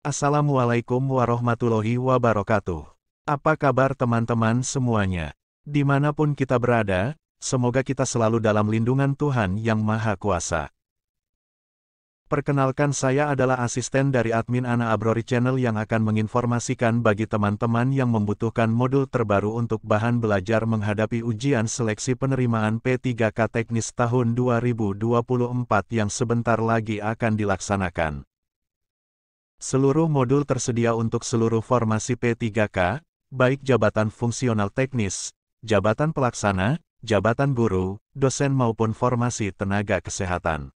Assalamualaikum warahmatullahi wabarakatuh. Apa kabar teman-teman semuanya? Dimanapun kita berada, semoga kita selalu dalam lindungan Tuhan Yang Maha Kuasa. Perkenalkan, saya adalah asisten dari admin Ana Abrori Channel yang akan menginformasikan bagi teman-teman yang membutuhkan modul terbaru untuk bahan belajar menghadapi ujian seleksi penerimaan P3K Teknis tahun 2024 yang sebentar lagi akan dilaksanakan. Seluruh modul tersedia untuk seluruh formasi P3K, baik jabatan fungsional teknis, jabatan pelaksana, jabatan guru, dosen maupun formasi tenaga kesehatan.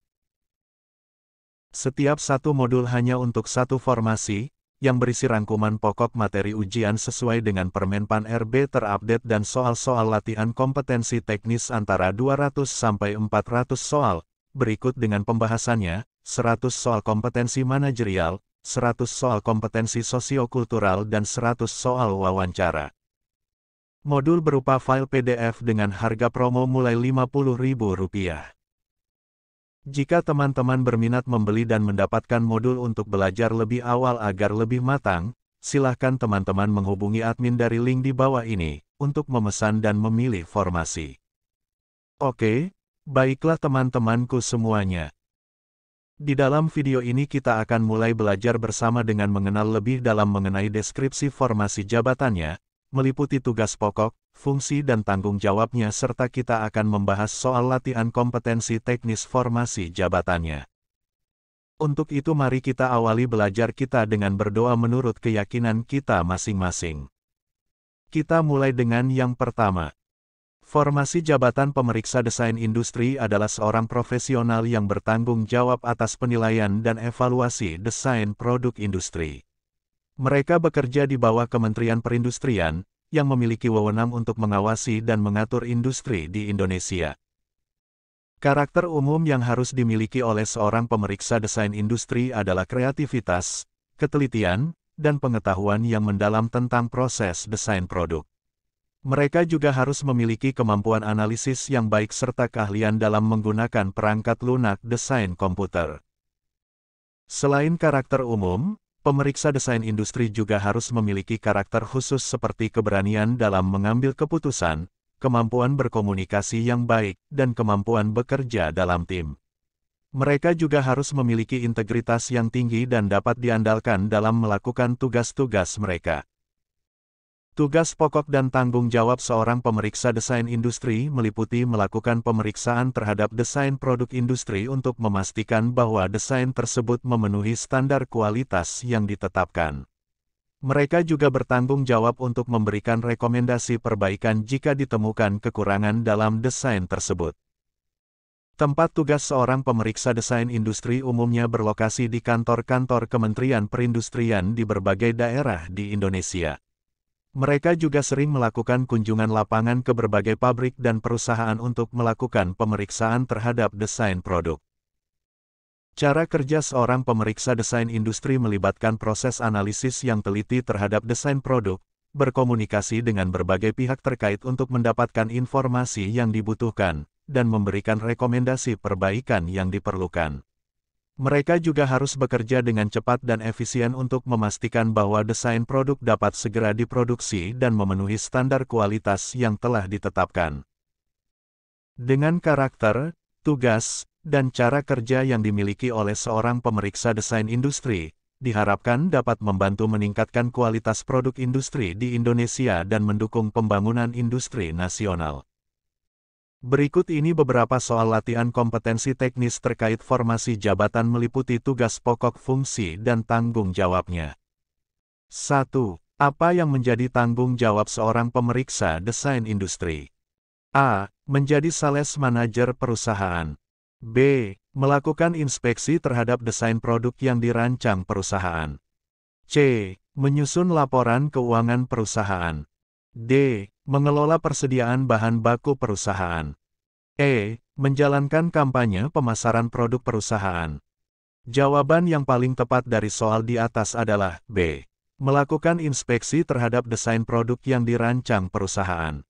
Setiap satu modul hanya untuk satu formasi, yang berisi rangkuman pokok materi ujian sesuai dengan Permenpan RB terupdate dan soal-soal latihan kompetensi teknis antara 200 sampai 400 soal, berikut dengan pembahasannya, 100 soal kompetensi manajerial, 100 soal kompetensi sosiokultural dan 100 soal wawancara. Modul berupa file PDF dengan harga promo mulai Rp50.000. Jika teman-teman berminat membeli dan mendapatkan modul untuk belajar lebih awal agar lebih matang, silahkan teman-teman menghubungi admin dari link di bawah ini, untuk memesan dan memilih formasi. Oke, baiklah teman-temanku semuanya. Di dalam video ini kita akan mulai belajar bersama dengan mengenal lebih dalam mengenai deskripsi formasi jabatannya, meliputi tugas pokok, fungsi dan tanggung jawabnya serta kita akan membahas soal latihan kompetensi teknis formasi jabatannya. Untuk itu mari kita awali belajar kita dengan berdoa menurut keyakinan kita masing-masing. Kita mulai dengan yang pertama. Formasi jabatan pemeriksa desain industri adalah seorang profesional yang bertanggung jawab atas penilaian dan evaluasi desain produk industri. Mereka bekerja di bawah Kementerian Perindustrian, yang memiliki wewenang untuk mengawasi dan mengatur industri di Indonesia. Karakter umum yang harus dimiliki oleh seorang pemeriksa desain industri adalah kreativitas, ketelitian, dan pengetahuan yang mendalam tentang proses desain produk. Mereka juga harus memiliki kemampuan analisis yang baik serta keahlian dalam menggunakan perangkat lunak desain komputer. Selain karakter umum, pemeriksa desain industri juga harus memiliki karakter khusus seperti keberanian dalam mengambil keputusan, kemampuan berkomunikasi yang baik, dan kemampuan bekerja dalam tim. Mereka juga harus memiliki integritas yang tinggi dan dapat diandalkan dalam melakukan tugas-tugas mereka. Tugas pokok dan tanggung jawab seorang pemeriksa desain industri meliputi melakukan pemeriksaan terhadap desain produk industri untuk memastikan bahwa desain tersebut memenuhi standar kualitas yang ditetapkan. Mereka juga bertanggung jawab untuk memberikan rekomendasi perbaikan jika ditemukan kekurangan dalam desain tersebut. Tempat tugas seorang pemeriksa desain industri umumnya berlokasi di kantor-kantor Kementerian Perindustrian di berbagai daerah di Indonesia. Mereka juga sering melakukan kunjungan lapangan ke berbagai pabrik dan perusahaan untuk melakukan pemeriksaan terhadap desain produk. Cara kerja seorang pemeriksa desain industri melibatkan proses analisis yang teliti terhadap desain produk, berkomunikasi dengan berbagai pihak terkait untuk mendapatkan informasi yang dibutuhkan, dan memberikan rekomendasi perbaikan yang diperlukan. Mereka juga harus bekerja dengan cepat dan efisien untuk memastikan bahwa desain produk dapat segera diproduksi dan memenuhi standar kualitas yang telah ditetapkan. Dengan karakter, tugas, dan cara kerja yang dimiliki oleh seorang pemeriksa desain industri, diharapkan dapat membantu meningkatkan kualitas produk industri di Indonesia dan mendukung pembangunan industri nasional. Berikut ini beberapa soal latihan kompetensi teknis terkait formasi jabatan meliputi tugas pokok, fungsi, dan tanggung jawabnya. 1. Apa yang menjadi tanggung jawab seorang pemeriksa desain industri? A. Menjadi sales manager perusahaan. B. Melakukan inspeksi terhadap desain produk yang dirancang perusahaan. C. Menyusun laporan keuangan perusahaan. D. Mengelola persediaan bahan baku perusahaan. E. Menjalankan kampanye pemasaran produk perusahaan. Jawaban yang paling tepat dari soal di atas adalah B. Melakukan inspeksi terhadap desain produk yang dirancang perusahaan.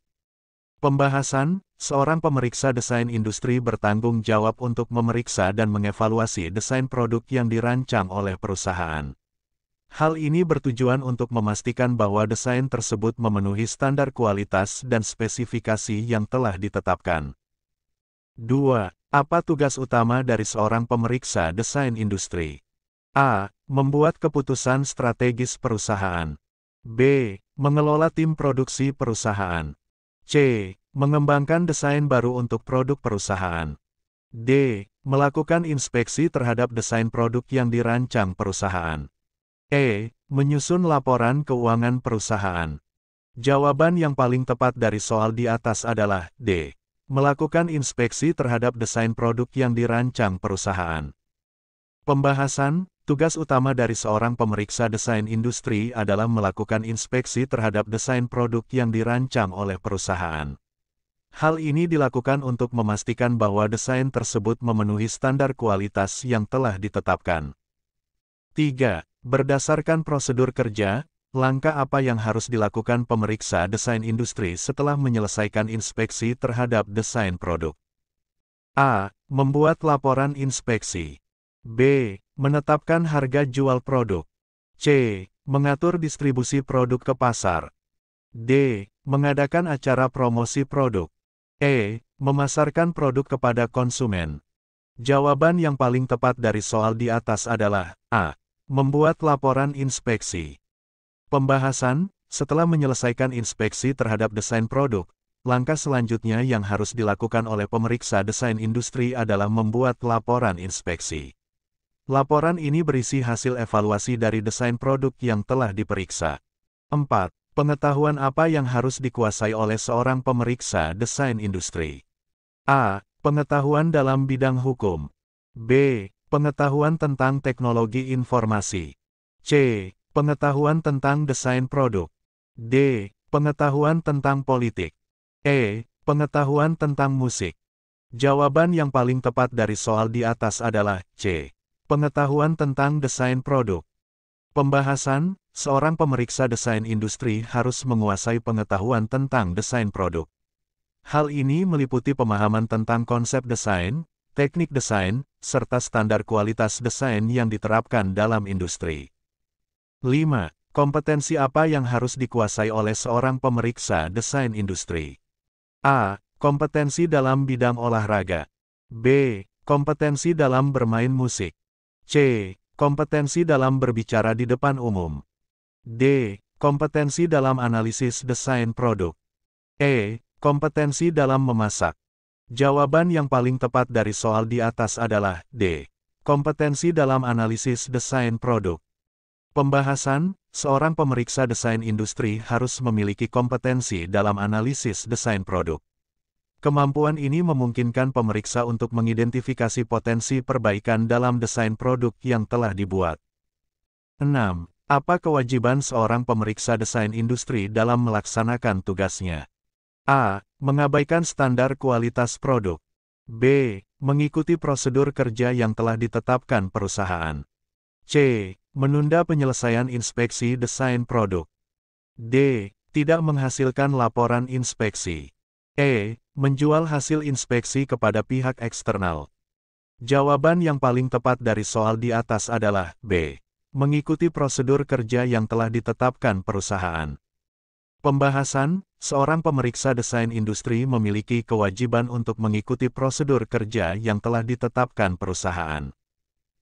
Pembahasan, seorang pemeriksa desain industri bertanggung jawab untuk memeriksa dan mengevaluasi desain produk yang dirancang oleh perusahaan. Hal ini bertujuan untuk memastikan bahwa desain tersebut memenuhi standar kualitas dan spesifikasi yang telah ditetapkan. 2. Apa tugas utama dari seorang pemeriksa desain industri? A. Membuat keputusan strategis perusahaan. B. Mengelola tim produksi perusahaan. C. Mengembangkan desain baru untuk produk perusahaan. D. Melakukan inspeksi terhadap desain produk yang dirancang perusahaan. E. Menyusun laporan keuangan perusahaan. Jawaban yang paling tepat dari soal di atas adalah D. Melakukan inspeksi terhadap desain produk yang dirancang perusahaan. Pembahasan, tugas utama dari seorang pemeriksa desain industri adalah melakukan inspeksi terhadap desain produk yang dirancang oleh perusahaan. Hal ini dilakukan untuk memastikan bahwa desain tersebut memenuhi standar kualitas yang telah ditetapkan. 3. Berdasarkan prosedur kerja, langkah apa yang harus dilakukan pemeriksa desain industri setelah menyelesaikan inspeksi terhadap desain produk? A. Membuat laporan inspeksi. B. Menetapkan harga jual produk. C. Mengatur distribusi produk ke pasar. D. Mengadakan acara promosi produk. E. Memasarkan produk kepada konsumen. Jawaban yang paling tepat dari soal di atas adalah A. Membuat laporan inspeksi. Pembahasan, setelah menyelesaikan inspeksi terhadap desain produk, langkah selanjutnya yang harus dilakukan oleh pemeriksa desain industri adalah membuat laporan inspeksi. Laporan ini berisi hasil evaluasi dari desain produk yang telah diperiksa. 4. Pengetahuan apa yang harus dikuasai oleh seorang pemeriksa desain industri? A. Pengetahuan dalam bidang hukum. B. Pengetahuan tentang teknologi informasi. C. Pengetahuan tentang desain produk. D. Pengetahuan tentang politik. E. Pengetahuan tentang musik. Jawaban yang paling tepat dari soal di atas adalah C. Pengetahuan tentang desain produk. Pembahasan, seorang pemeriksa desain industri harus menguasai pengetahuan tentang desain produk. Hal ini meliputi pemahaman tentang konsep desain, teknik desain, serta standar kualitas desain yang diterapkan dalam industri. 5. Kompetensi apa yang harus dikuasai oleh seorang pemeriksa desain industri? A. Kompetensi dalam bidang olahraga. B. Kompetensi dalam bermain musik. C. Kompetensi dalam berbicara di depan umum. D. Kompetensi dalam analisis desain produk. E. Kompetensi dalam memasak. Jawaban yang paling tepat dari soal di atas adalah D. Kompetensi dalam analisis desain produk. Pembahasan, seorang pemeriksa desain industri harus memiliki kompetensi dalam analisis desain produk. Kemampuan ini memungkinkan pemeriksa untuk mengidentifikasi potensi perbaikan dalam desain produk yang telah dibuat. 6. Apa kewajiban seorang pemeriksa desain industri dalam melaksanakan tugasnya? A. Mengabaikan standar kualitas produk. B. Mengikuti prosedur kerja yang telah ditetapkan perusahaan. C. Menunda penyelesaian inspeksi desain produk. D. Tidak menghasilkan laporan inspeksi. E. Menjual hasil inspeksi kepada pihak eksternal. Jawaban yang paling tepat dari soal di atas adalah B. Mengikuti prosedur kerja yang telah ditetapkan perusahaan. Pembahasan, seorang pemeriksa desain industri memiliki kewajiban untuk mengikuti prosedur kerja yang telah ditetapkan perusahaan.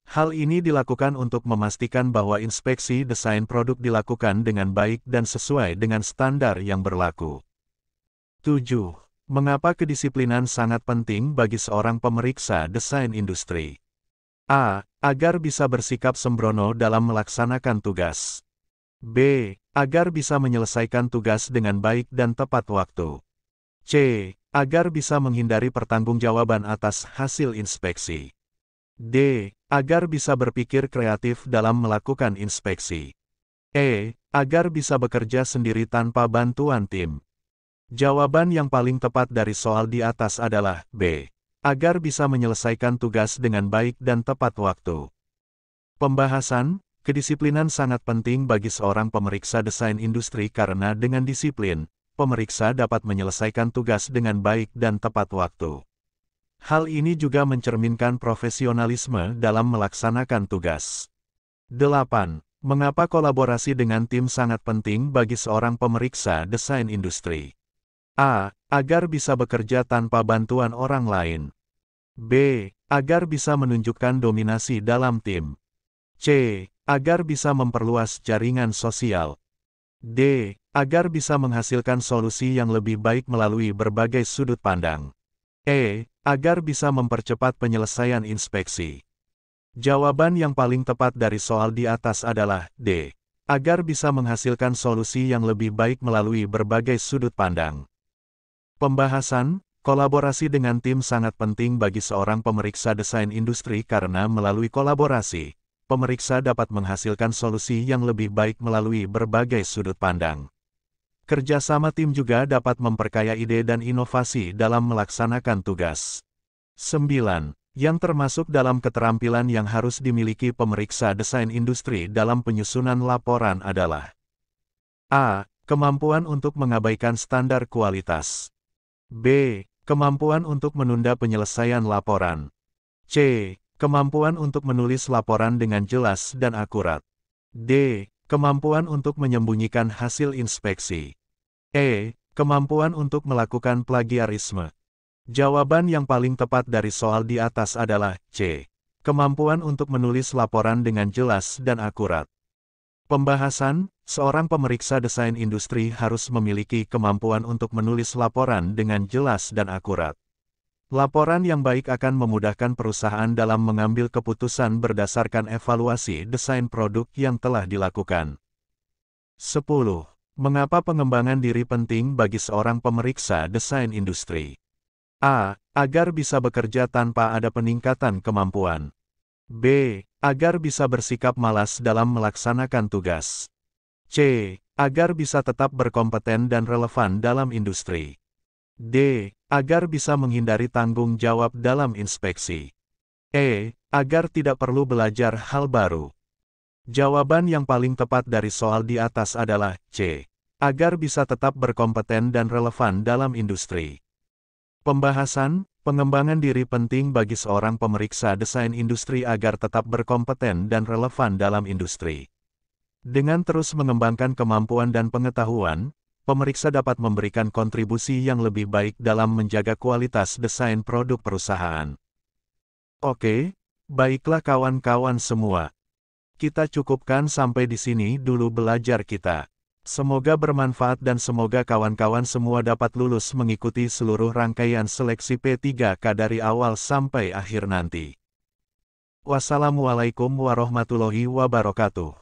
Hal ini dilakukan untuk memastikan bahwa inspeksi desain produk dilakukan dengan baik dan sesuai dengan standar yang berlaku. 7. Mengapa kedisiplinan sangat penting bagi seorang pemeriksa desain industri? A. Agar bisa bersikap sembrono dalam melaksanakan tugas. B. Agar bisa menyelesaikan tugas dengan baik dan tepat waktu. C. Agar bisa menghindari pertanggungjawaban atas hasil inspeksi. D. Agar bisa berpikir kreatif dalam melakukan inspeksi. E. Agar bisa bekerja sendiri tanpa bantuan tim. Jawaban yang paling tepat dari soal di atas adalah B. Agar bisa menyelesaikan tugas dengan baik dan tepat waktu. Pembahasan, kedisiplinan sangat penting bagi seorang pemeriksa desain industri karena dengan disiplin, pemeriksa dapat menyelesaikan tugas dengan baik dan tepat waktu. Hal ini juga mencerminkan profesionalisme dalam melaksanakan tugas. 8. Mengapa kolaborasi dengan tim sangat penting bagi seorang pemeriksa desain industri? A. Agar bisa bekerja tanpa bantuan orang lain. B. Agar bisa menunjukkan dominasi dalam tim. C. Agar bisa memperluas jaringan sosial. D. Agar bisa menghasilkan solusi yang lebih baik melalui berbagai sudut pandang. E. Agar bisa mempercepat penyelesaian inspeksi. Jawaban yang paling tepat dari soal di atas adalah D. Agar bisa menghasilkan solusi yang lebih baik melalui berbagai sudut pandang. Pembahasan, kolaborasi dengan tim sangat penting bagi seorang pemeriksa desain industri karena melalui kolaborasi, pemeriksa dapat menghasilkan solusi yang lebih baik melalui berbagai sudut pandang. Kerjasama tim juga dapat memperkaya ide dan inovasi dalam melaksanakan tugas. 9. Yang termasuk dalam keterampilan yang harus dimiliki pemeriksa desain industri dalam penyusunan laporan adalah A. Kemampuan untuk mengabaikan standar kualitas. B. Kemampuan untuk menunda penyelesaian laporan. C. Kemampuan untuk menulis laporan dengan jelas dan akurat. D. Kemampuan untuk menyembunyikan hasil inspeksi. E. Kemampuan untuk melakukan plagiarisme. Jawaban yang paling tepat dari soal di atas adalah C. Kemampuan untuk menulis laporan dengan jelas dan akurat. Pembahasan, seorang pemeriksa desain industri harus memiliki kemampuan untuk menulis laporan dengan jelas dan akurat. Laporan yang baik akan memudahkan perusahaan dalam mengambil keputusan berdasarkan evaluasi desain produk yang telah dilakukan. 10. Mengapa pengembangan diri penting bagi seorang pemeriksa desain industri? A. Agar bisa bekerja tanpa ada peningkatan kemampuan. B. Agar bisa bersikap malas dalam melaksanakan tugas. C. Agar bisa tetap berkompeten dan relevan dalam industri. D. Agar bisa menghindari tanggung jawab dalam inspeksi. E. Agar tidak perlu belajar hal baru. Jawaban yang paling tepat dari soal di atas adalah C. Agar bisa tetap berkompeten dan relevan dalam industri. Pembahasan, pengembangan diri penting bagi seorang pemeriksa desain industri agar tetap berkompeten dan relevan dalam industri. Dengan terus mengembangkan kemampuan dan pengetahuan, pemeriksa dapat memberikan kontribusi yang lebih baik dalam menjaga kualitas desain produk perusahaan. Oke, baiklah kawan-kawan semua. Kita cukupkan sampai di sini dulu belajar kita. Semoga bermanfaat dan semoga kawan-kawan semua dapat lulus mengikuti seluruh rangkaian seleksi P3K dari awal sampai akhir nanti. Wassalamualaikum warahmatullahi wabarakatuh.